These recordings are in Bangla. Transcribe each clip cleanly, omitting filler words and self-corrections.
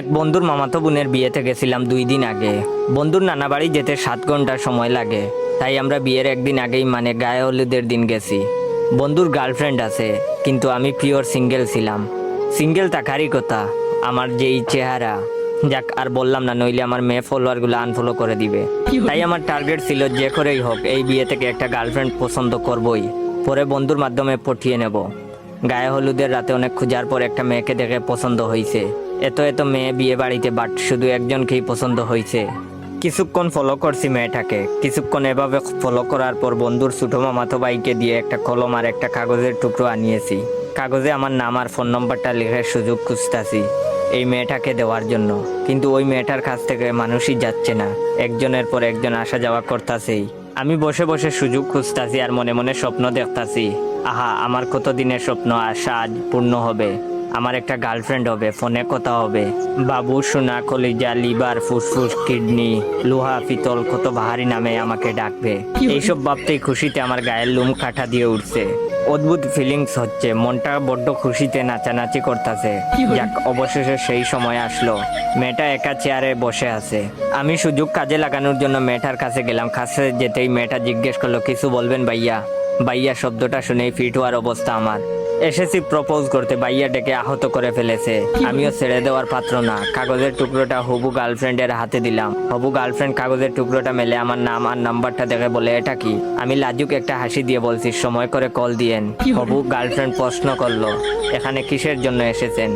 এক বন্ধুর মামাতো বোনের বিয়েতে গেছিলাম 2 দিন আগে। বন্ধুর নানা বাড়ি যেতে 7 ঘন্টা সময় লাগে, তাই আমরা বিয়ের একদিন আগেই মানে গায়ে হলুদের দিন গেছি। বন্ধুর গার্লফ্রেন্ড আছে, কিন্তু আমি পিওর সিঙ্গেল ছিলাম। সিঙ্গেল থাকারই কথা, আমার যেই চেহারা, যাক আর বললাম না, নইলে আমার মেয়ে ফলোয়ারগুলো আনফলো করে দিবে। তাই আমার টার্গেট ছিল যে করেই হোক এই বিয়ে থেকে একটা গার্লফ্রেন্ড পছন্দ করবই, পরে বন্ধুর মাধ্যমে পটিয়ে নেব। গায়ে হলুদের রাতে অনেক খোঁজার পর একটা মেয়েকে দেখে পছন্দ হয়েছে। এত মেয়ে বিয়ে বাড়িতে, বাট শুধু একজনকেই পছন্দ হয়েছে। কিছুক্ষণ ফলো করছি মেয়েটাকে। কিছুক্ষণ এভাবে ফলো করার পর বন্ধুর ছোট মামাতো ভাইকে দিয়ে একটা কলম আর একটা কাগজের টুকরো আনিয়েছি। কাগজে আমার নাম আর ফোন নম্বরটা লিখে সুযোগ খুঁজতেছি এই মেয়েটাকে দেওয়ার জন্য, কিন্তু ওই মেয়েটার কাছ থেকে মানুষই যাচ্ছে না। একজনের পর একজন আসা যাওয়া করতেছেই। আমি বসে বসে সুযোগ খুঁজতাছি আর মনে মনে স্বপ্ন দেখতাছি। আহা, আমার কতদিনের স্বপ্ন আশা আজ পূর্ণ হবে। আমার একটা গার্লফ্রেন্ড হবে, ফোনে কথা হবে। বাবু, সোনা, কলিজা, লিভার, ফুসফুস, কিডনি, লোহা, পিতল, কত বাহারি নামে আমাকে ডাকবে। এইসব ভাবতেই খুশিতে আমার গায়ের লোম কাটা দিয়ে উঠছে। অদ্ভুত ফিলিংস হচ্ছে, মনটা বড্ড খুশিতে নাচানাচি করতেছে। যাক, অবশেষে সেই সময় আসলো। মেয়েটা একা চেয়ারে বসে আছে। আমি সুযোগ কাজে লাগানোর জন্য মেয়েটার কাছে গেলাম। কাছে যেতেই মেয়েটা জিজ্ঞেস করলো, কিছু বলবেন ভাইয়া? ভাইয়া শব্দটা শুনেই ফিট হওয়ার অবস্থা আমার। এসেছি প্রপোজ করতে, ভাইয়া ডেকে আহত করে ফেলেছে। আমিও ছেড়ে দেওয়ার পাত্র না। কাগজের টুকরোটা হবু গার্লফ্রেন্ডের হাতে দিলাম। হবু গার্লফ্রেন্ড কাগজের টুকরোটা মেলে আমার নাম আর নাম্বারটা দেখে বলে, এটা কি? আমি লাজুক একটা হাসি দিয়ে বলছি, সময় করে কল দিয়েন। হবু গার্লফ্রেন্ড প্রশ্ন করলো, এখানে কিসের জন্য এসেছেন?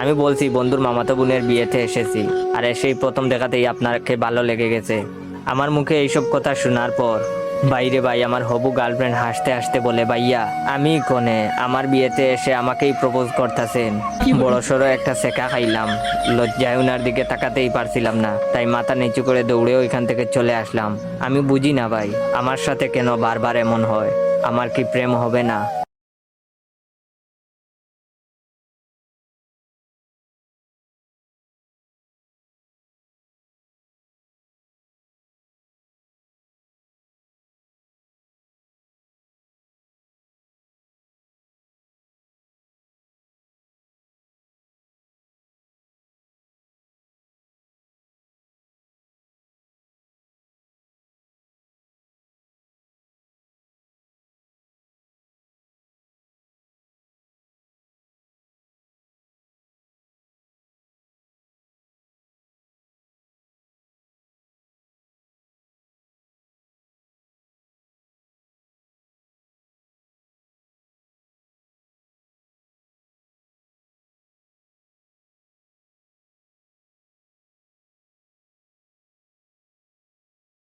আমি বলছি, বন্ধুর মামাতো বোনের বিয়েতে এসেছি, আর এসেই প্রথম দেখাতেই আপনাকে ভালো লেগে গেছে। আমার মুখে এইসব কথা শোনার পর বাইরে ভাই আমার হবু গার্লফ্রেন্ড হাসতে হাসতে বলে, ভাইয়া আমি কোনে? আমার বিয়েতে এসে আমাকেই প্রপোজ করতেছেন? বড় সড়ো একটা সেকা খাইলাম। লজ্জায় উনার দিকে তাকাতেই পারছিলাম না, তাই মাথা নিচু করে দৌড়ে ওইখান থেকে চলে আসলাম। আমি বুঝি না ভাই, আমার সাথে কেন বারবার এমন হয়? আমার কি প্রেম হবে না?